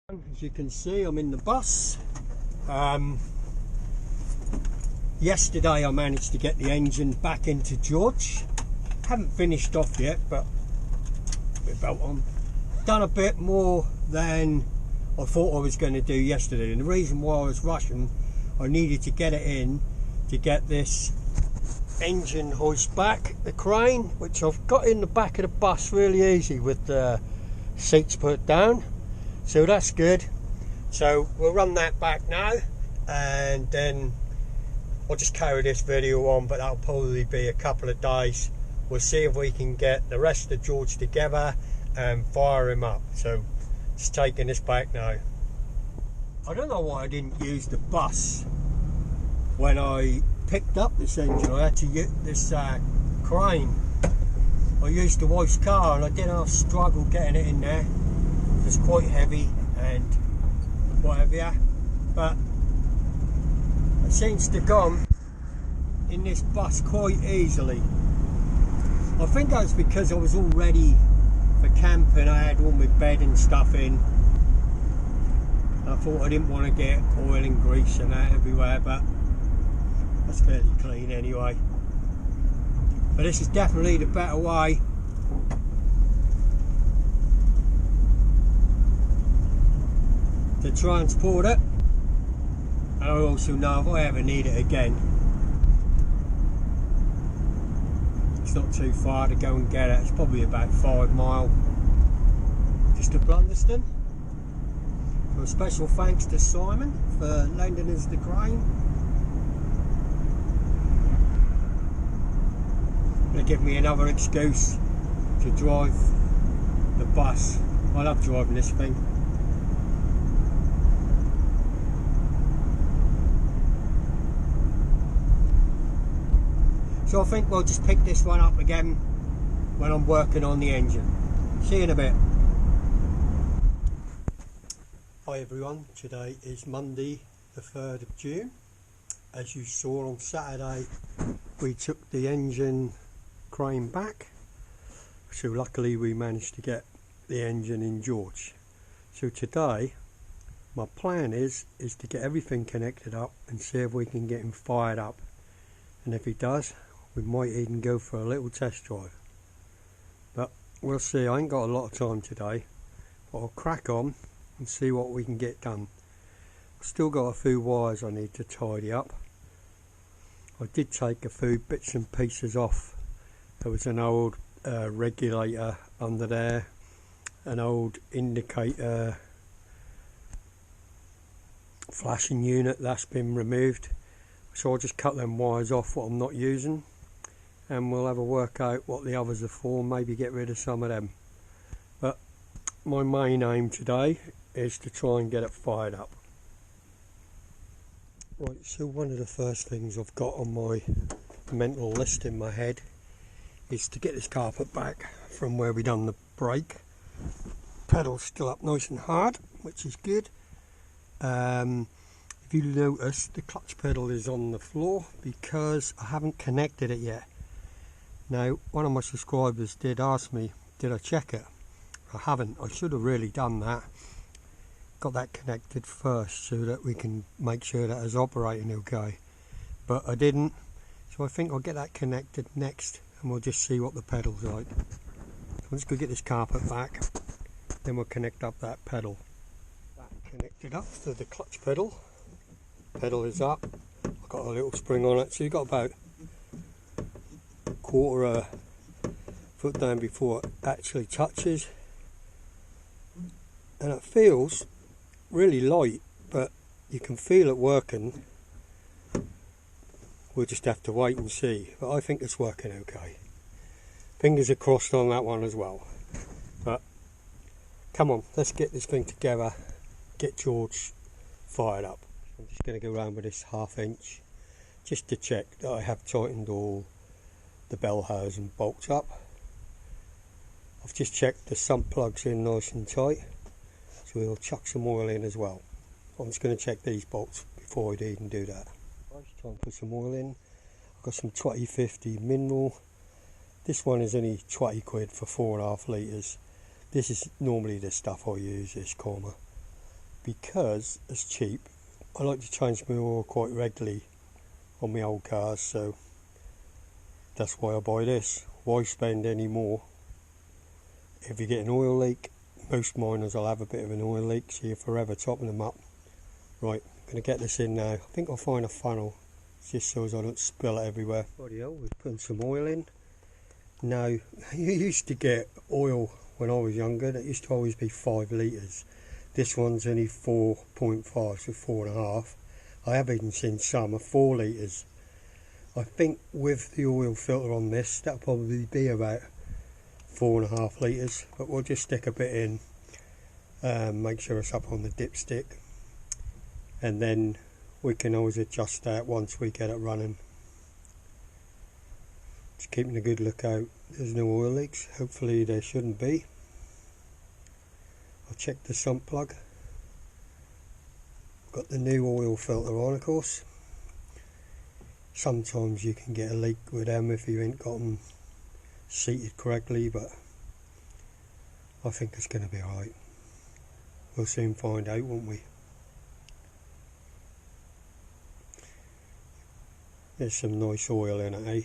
As you can see, I'm in the bus. Yesterday I managed to get the engine back into George. Haven't finished off yet, but we're belt on. Done a bit more than I thought I was going to do yesterday, and the reason why I was rushing, I needed to get it in to get this engine hoist back, the crane, which I've got in the back of the bus really easy with the seats put down. So that's good. So we'll run that back now, and then I'll just carry this video on, but that'll probably be a couple of days. We'll see if we can get the rest of George together and fire him up. So just taking this back now. I don't know why I didn't use the bus when I picked up this engine. I had to use this crane. I used the wife's car and I did have a struggle getting it in there. It's quite heavy and what have you, but it seems to come in this bus quite easily. I think that's because I was all ready for camping. I had all my bed and stuff in. I thought I didn't want to get oil and grease and that everywhere, but that's fairly clean anyway. But this is definitely the better way. To transport it, and I also know if I ever need it again, it's not too far to go and get it. It's probably about 5 miles just to Blunderston. So a special thanks to Simon for lending us the crane. Gonna give me another excuse to drive the bus. I love driving this thing. So I think we'll just pick this one up again when I'm working on the engine. See you in a bit. Hi everyone, today is Monday the 3rd of June. As you saw on Saturday, we took the engine crane back. So luckily we managed to get the engine in George. So today, my plan is to get everything connected up and see if we can get him fired up. And if he does, we might even go for a little test drive, but we'll see. I ain't got a lot of time today, but I'll crack on and see what we can get done. I've still got a few wires I need to tidy up. I did take a few bits and pieces off. There was an old regulator under there, an old indicator flashing unit that's been removed, so I'll just cut them wires off what I'm not using, and we'll have a work out what the others are for, maybe get rid of some of them. But my main aim today is to try and get it fired up. Right, so one of the first things I've got on my mental list in my head is to get this carpet back from where we done the brake. Pedal's still up nice and hard, which is good. If you notice, the clutch pedal is on the floor because I haven't connected it yet. Now, one of my subscribers did ask me, did I check it? I haven't. I should have really done that. Got that connected first so that we can make sure that it's operating okay. But I didn't, so I think I'll get that connected next and we'll just see what the pedal's like. So let's go get this carpet back, then we'll connect up that pedal. That connected up to the clutch pedal. Pedal is up. I've got a little spring on it, so you've got about a quarter foot down before it actually touches, and it feels really light, but you can feel it working. We'll just have to wait and see, but I think it's working okay. Fingers are crossed on that one as well. But come on, let's get this thing together, get George fired up. I'm just going to go around with this 1/2 inch just to check that I have tightened all the bell housing bolts up. I've just checked the sump plugs in nice and tight, so we'll chuck some oil in as well. I'm just going to check these bolts before I even do that. Right, time to put some oil in. I've got some 2050 mineral. This one is only 20 quid for 4.5 litres. This is normally the stuff I use, this Corma. because it's cheap. I like to change my oil quite regularly on my old cars, so that's why I buy this. Why spend any more? If you get an oil leak, most miners will have a bit of an oil leak, so you're forever topping them up. Right, I'm going to get this in now. I think I'll find a funnel just so as I don't spill it everywhere. Rightio, we're putting some oil in. Now, you used to get oil when I was younger, that used to always be 5 litres. This one's only 4.5, so 4.5. I have even seen some of 4 litres. I think with the oil filter on this, that'll probably be about 4.5 litres, but we'll just stick a bit in, make sure it's up on the dipstick, and then we can always adjust that once we get it running. Just keeping a good look out. There's no oil leaks, hopefully there shouldn't be. I'll check the sump plug. Got the new oil filter on, of course. Sometimes you can get a leak with them if you ain't got them seated correctly, but I think it's going to be alright. We'll soon find out, won't we? There's some nice oil in it, eh?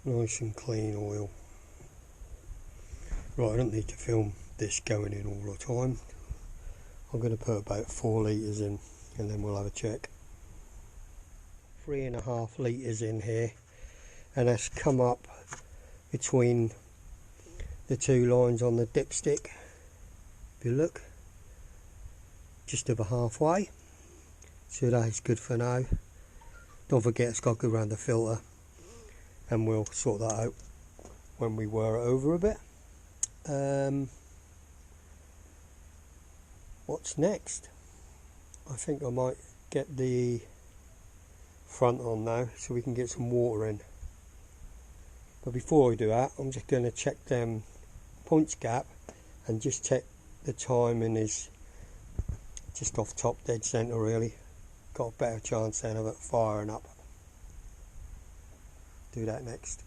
Nice and clean oil. Right, I don't need to film this going in all the time. I'm going to put about 4 litres in and then we'll have a check. 3.5 litres in here, and that's come up between the 2 lines on the dipstick. If you look, just over halfway, so that is good for now. Don't forget it's got to go around the filter, and we'll sort that out when we wear it over a bit. What's next? I think I might get the front on now so we can get some water in. But before I do that, I'm just going to check them points gap and just check the timing is just off top dead centre really. Got a better chance then of it firing up. Do that next.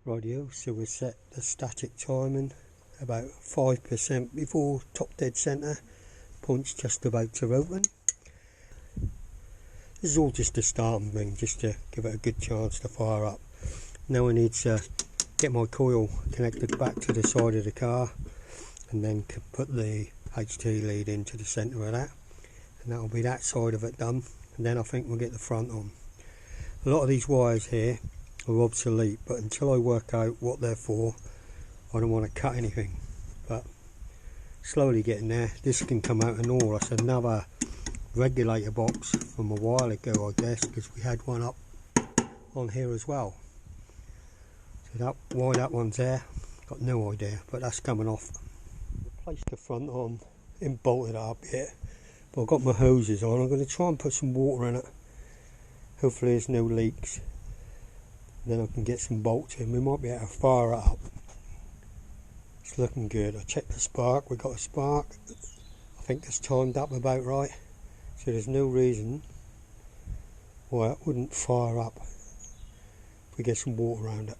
Rightio, so we set the static timing about 5% before top dead centre. Point's just about to open. This is all just a starting thing, just to give it a good chance to fire up. Now I need to get my coil connected back to the side of the car, and then put the HT lead into the centre of that, and that'll be that side of it done, and then I think we'll get the front on. A lot of these wires here are obsolete, but until I work out what they're for, I don't want to cut anything. But slowly getting there. This can come out and all. That's another regulator box from a while ago, I guess, because we had one up on here as well. So that, why that one's there, got no idea, but that's coming off. Replaced the front on and bolted it up yet, but I've got my hoses on. I'm going to try and put some water in it. Hopefully there's no leaks. Then I can get some bolts in. We might be able to fire it up. It's looking good. I checked the spark. We got a spark. I think it's timed up about right. So there's no reason why it wouldn't fire up if we get some water around it.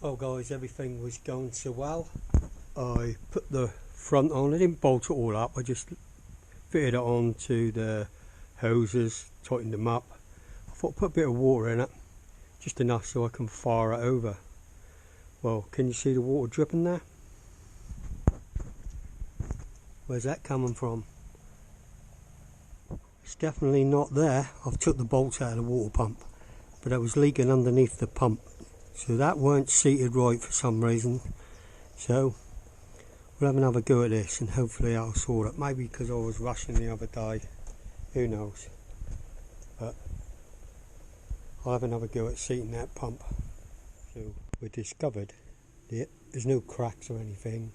Oh guys, everything was going so well. I put the front on. I didn't bolt it all up. I just fitted it onto the hoses, tightened them up. I thought I'd put a bit of water in it, just enough so I can fire it over. Well, can you see the water dripping there? Where's that coming from? It's definitely not there. I've took the bolts out of the water pump, but it was leaking underneath the pump, so that weren't seated right for some reason. So we'll have another go at this and hopefully I'll sort it. Maybe because I was rushing the other day, who knows. But I'll have another go at seating that pump. So we discovered that there's no cracks or anything.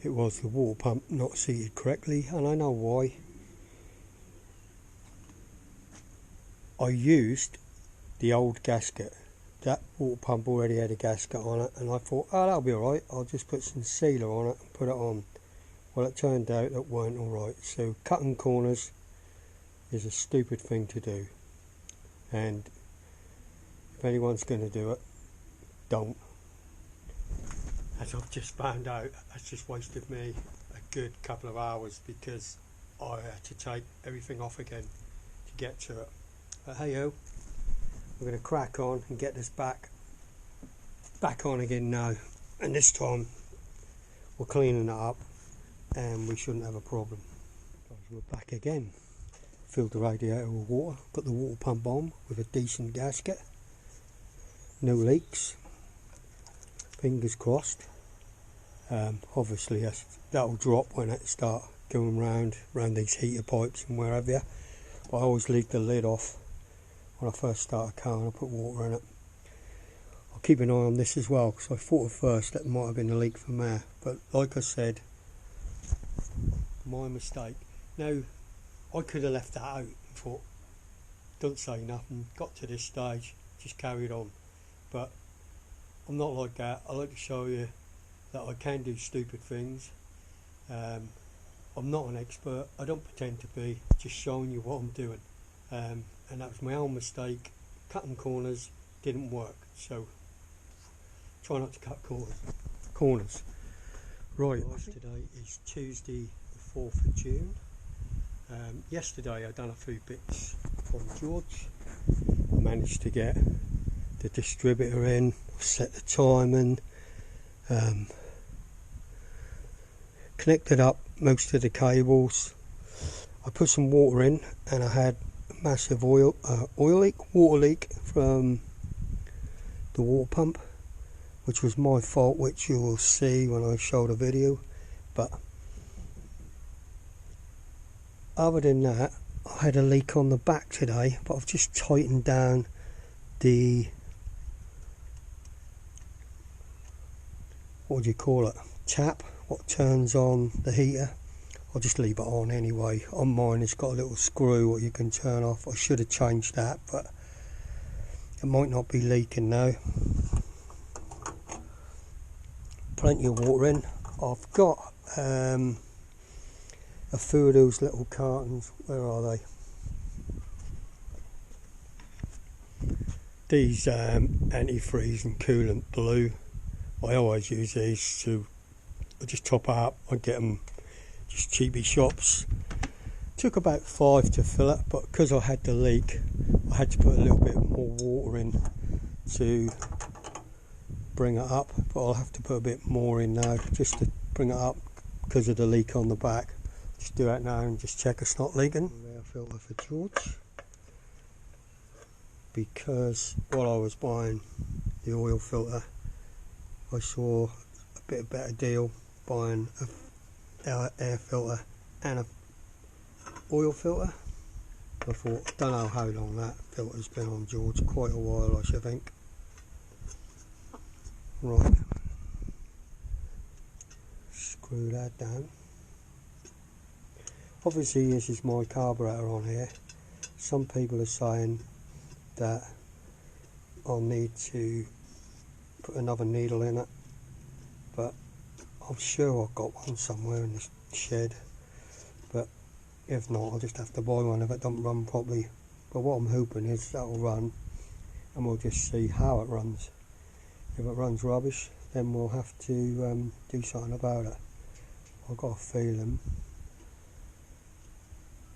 It was the water pump not seated correctly, and I know why. I used the old gasket. That water pump already had a gasket on it, and I thought, oh, that'll be alright, I'll just put some sealer on it and put it on. Well, it turned out it weren't alright. So cutting corners is a stupid thing to do, and if anyone's going to do it, don't. As I've just found out, that's just wasted me a good couple of hours because I had to take everything off again to get to it. But hey ho, we're going to crack on and get this back on again now, and this time we're cleaning it up and we shouldn't have a problem. Guys, we're back again. Filled the radiator with water, put the water pump on with a decent gasket, no leaks, fingers crossed. Obviously that'll drop when it start going round these heater pipes and wherever. But I always leave the lid off when I first start a car and I put water in it. I'll keep an eye on this as well, because I thought at first that might have been a leak from there, but like I said, my mistake. Now I could have left that out and thought, don't say nothing, got to this stage, just carried on. But I'm not like that. I like to show you that I can do stupid things. I'm not an expert, I don't pretend to be, just showing you what I'm doing. And that was my own mistake. Cutting corners didn't work, so try not to cut corners. Right, today is Tuesday the 4th of June. Yesterday I done a few bits from George. I managed to get the distributor in, set the timing, connected up most of the cables. I put some water in and I had a massive water leak from the water pump, which was my fault, which you will see when I show the video. But other than that, I had a leak on the back today, but I've just tightened down the, what do you call it, tap, what turns on the heater. I'll just leave it on anyway. On mine it's got a little screw what you can turn off. I should have changed that, but it might not be leaking now. Plenty of water in. I've got a few of those little cartons. Where are they? These antifreeze and coolant blue. I always use these to, I just top up. I get them just cheapy shops. Took about 5 to fill it, but because I had the leak, I had to put a little bit more water in to bring it up. But I'll have to put a bit more in now just to bring it up because of the leak on the back. Just do that now and just check it's not leaking. Air filter for George, because while I was buying the oil filter, I saw a bit better deal buying a air filter and a oil filter. I thought, don't know how long that filter's been on George, quite a while I should think. Right, screw that down. Obviously this is my carburetor on here. Some people are saying that I'll need to put another needle in it, but I'm sure I've got one somewhere in the shed, but if not I'll just have to buy one if it don't run properly. But what I'm hoping is that'll run and we'll just see how it runs. If it runs rubbish, then we'll have to do something about it. I've got a feeling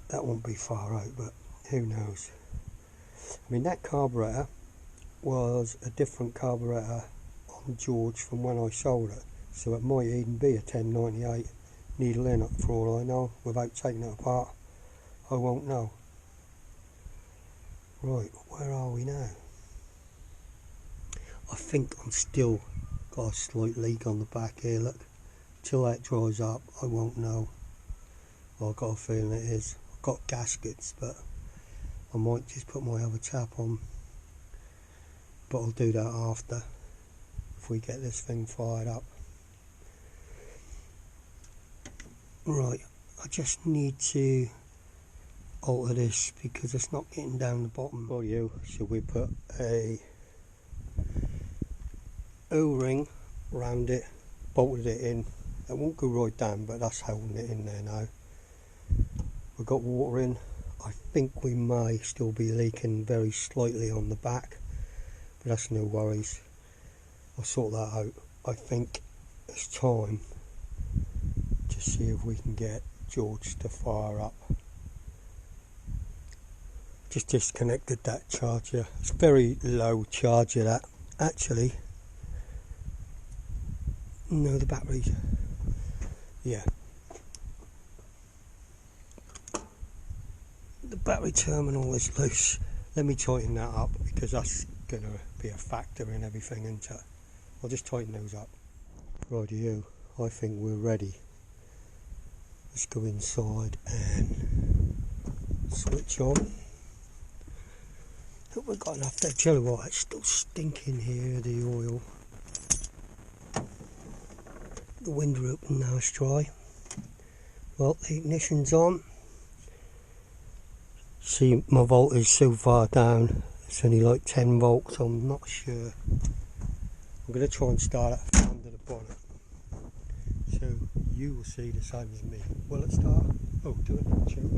that won't be far out, but who knows. I mean, that carburetor was a different carburetor on George from when I sold it, so it might even be a 1098 needle in it for all I know. Without taking it apart, I won't know. Right, where are we now? I think I'm still got a slight leak on the back here, look. Till that dries up I won't know. Well, I've got a feeling it is. I've got gaskets, but I might just put my other tap on, but I'll do that after, if we get this thing fired up. Right, I just need to alter this because it's not getting down the bottom. For you, so we put a O-ring round it, bolted it in. It won't go right down, but that's holding it in there now. We've got water in. I think we may still be leaking very slightly on the back, but that's no worries. I'll sort that out. I think it's time to see if we can get George to fire up. Just disconnected that charger. It's very low charger that. Actually, no, the batteries. Yeah. The battery terminal is loose. Let me tighten that up because that's going to be a factor in everything, isn't it? I'll just tighten those up. Rightio, I think we're ready. Let's go inside and switch on. Hope we've got enough there. Tell you what, it's still stinking here, the oil. The window open, now it's dry. Well, the ignition's on. See, my voltage so far down, it's only like 10 volts, so I'm not sure. I'm going to try and start it from under the bonnet, so you will see the same as me. Will it start? Oh, do it, choke.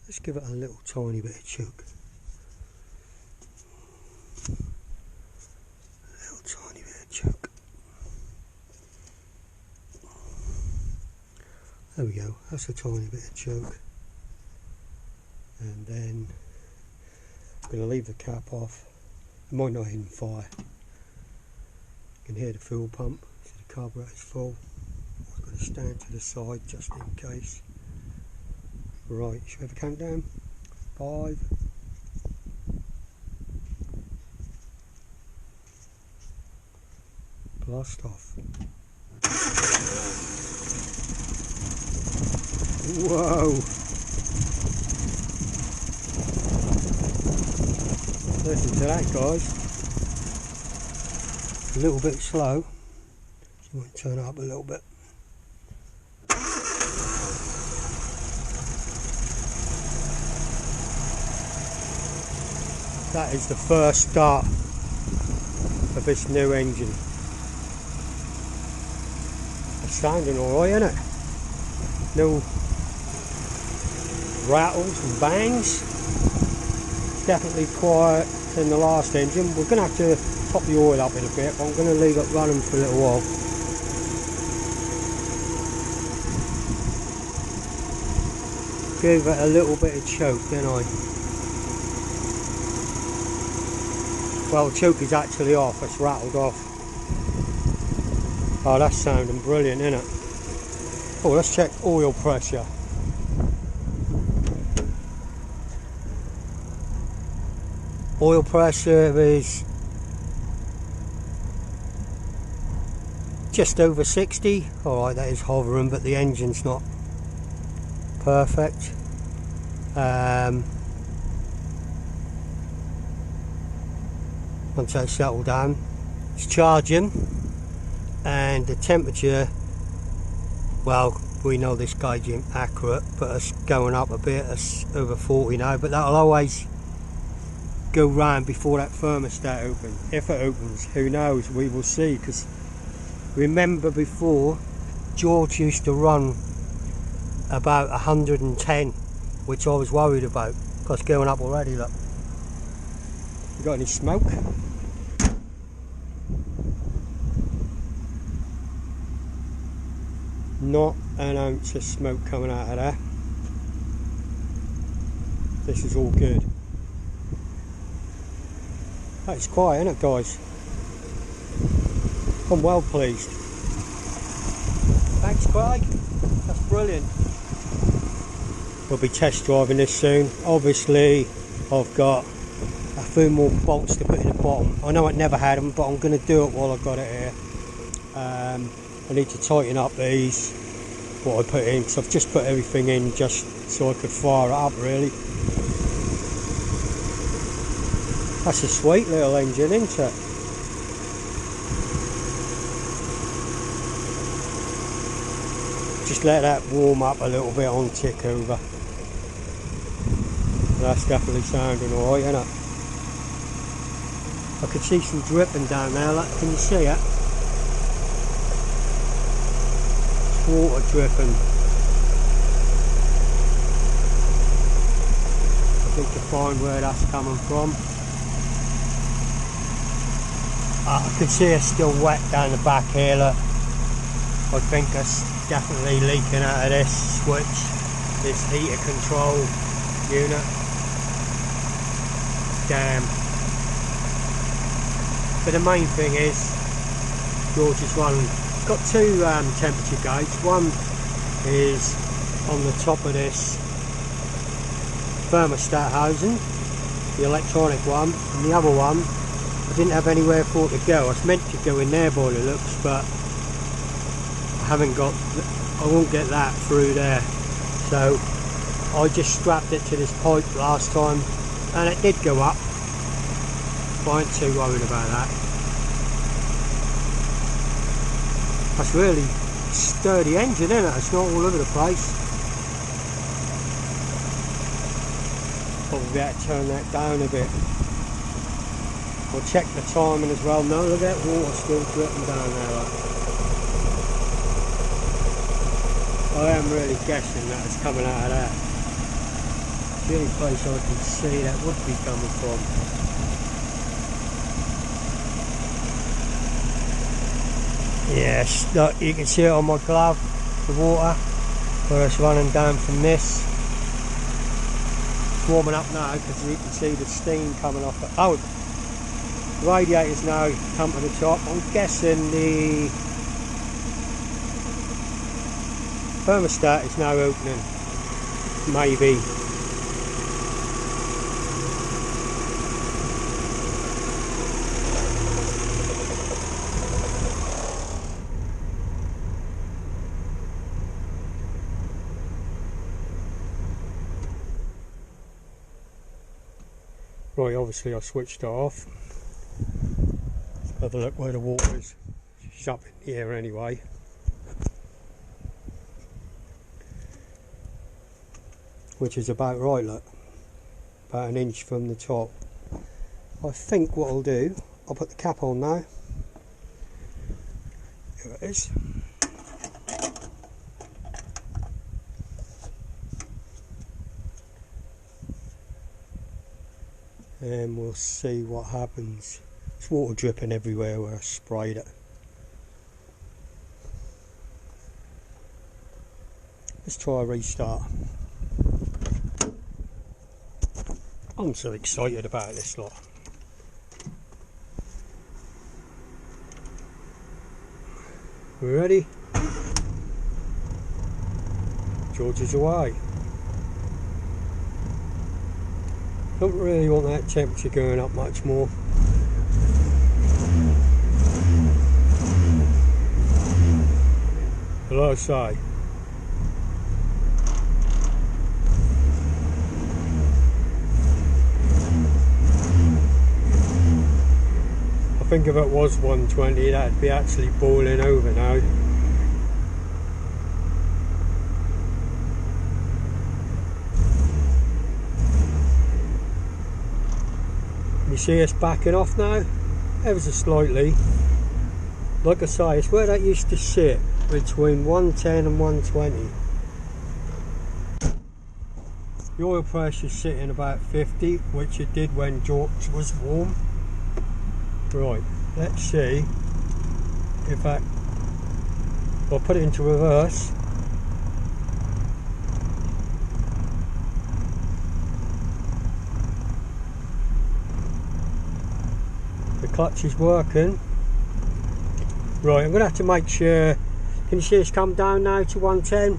Let's give it a little tiny bit of choke. A little tiny bit of choke. There we go, that's a tiny bit of choke. And then I'm going to leave the cap off. It might not even fire. You can hear the fuel pump, so the carburetor's full. I'm going to stand to the side just in case. Right, should we have a countdown? 5. Blast off. Whoa! Listen to that, guys. A little bit slow, so you might turn it up a little bit. That is the first start of this new engine. It's sounding alright, isn't it? No rattles and bangs. It's definitely quieter than the last engine. We're going to have to top the oil up in a bit, but I'm going to leave it running for a little while. Give it a little bit of choke, didn't I? Well, the choke is actually off, it's rattled off. Oh, that's sounding brilliant, isn't it? Oh, let's check oil pressure. Oil pressure is just over 60. Alright, that is hovering, but the engine's not perfect. Once that's settled down, it's charging, and the temperature, well, we know this gauge isn't accurate, but it's going up a bit. It's over 40 now, but that'll always go round before that thermostat opens. If it opens, who knows, we will see, because remember before, George used to run about 110, which I was worried about, because going up already, look. You got any smoke? Not an ounce of smoke coming out of there. This is all good. That's quiet, isn't it, guys? I'm well pleased. Thanks, Craig. That's brilliant. We'll be test driving this soon. Obviously, I've got a few more bolts to put in the bottom. I know I never had them, but I'm going to do it while I've got it here. I need to tighten up these, what I put in, because I've just put everything in just so I could fire it up, really. That's a sweet little engine, isn't it? Just let that warm up a little bit on tick over. That's definitely sounding alright, isn't it? I could see some dripping down there, like, can you see it? It's water dripping. I think to find where that's coming from. I can see it's still wet down the back here, look. I think it's definitely leaking out of this switch, this heater control unit. Damn. But the main thing is, George is running, it's got two temperature gauges. One is on the top of this thermostat housing, the electronic one, and the other one I didn't have anywhere for it to go. I was meant to go in there by the looks, but I won't get that through there. So I just strapped it to this pipe last time and it did go up. I ain't too worried about that. That's really sturdy engine, isn't it? It's not all over the place. Probably better turn that down a bit. We'll check the timing as well. No, look at that water still dripping down there. Like. I am really guessing that it's coming out of that. The only place I can see that would be coming from. Yes, look, you can see it on my glove, the water, where it's running down from this. It's warming up now because you can see the steam coming off it. Oh, the radiator's now come to the top. I'm guessing the thermostat is now opening, maybe. Right, obviously I switched it off. Let's have a look where the water is. It's up in here anyway. Which is about right, look. About an inch from the top. I think what I'll do, I'll put the cap on now. Here it is. And we'll see what happens. There's water dripping everywhere where I sprayed it. Let's try a restart. I'm so excited about this lot. We ready? George is away. Don't really want that temperature going up much more. But like I say, I think if it was 120, that'd be actually boiling over now. You see it's backing off now, ever so slightly. Like I say, it's where that used to sit, between 110 and 120. The oil pressure's sitting about 50, which it did when George was warm. Right, let's see if I'll put it into reverse. The clutch is working. Right, I'm going to have to make sure. Can you see it's come down now to 110?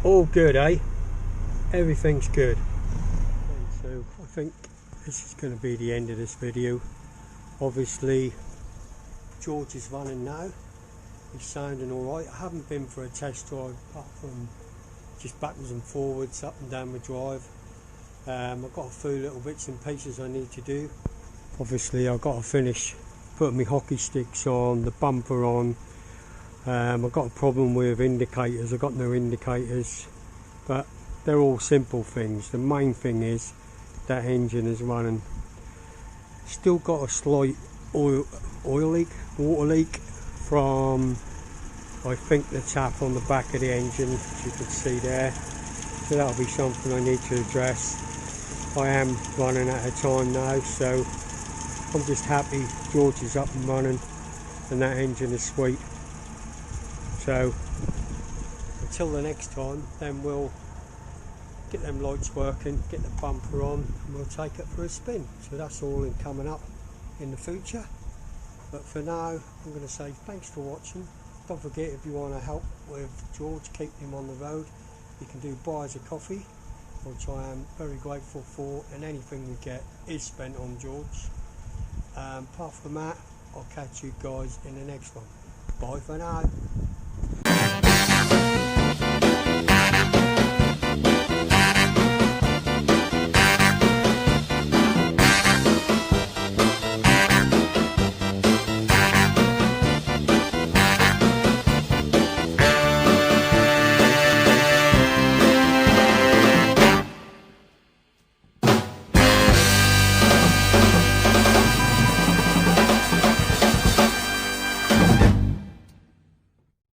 All good, eh? Everything's good. So I think this is going to be the end of this video. Obviously George is running now. He's sounding alright. I haven't been for a test drive apart from just backwards and forwards, up and down the drive. I've got a few little bits and pieces I need to do. Obviously I've got to finish putting my hockey sticks on, the bumper on. I've got a problem with indicators. I've got no indicators, but they're all simple things. The main thing is that engine is running. Still got a slight oil leak, water leak from, I think, the tap on the back of the engine, as you can see there. So that'll be something I need to address. I am running out of time now, so I'm just happy George is up and running and that engine is sweet. So until the next time, then we'll get them lights working, get the bumper on, and we'll take it for a spin. So that's all coming up in the future. But for now, I'm going to say thanks for watching. Don't forget, if you want to help with George, keep him on the road, you can do buy us a coffee, which I am very grateful for, and anything we get is spent on George. Apart from that, I'll catch you guys in the next one. Bye for now.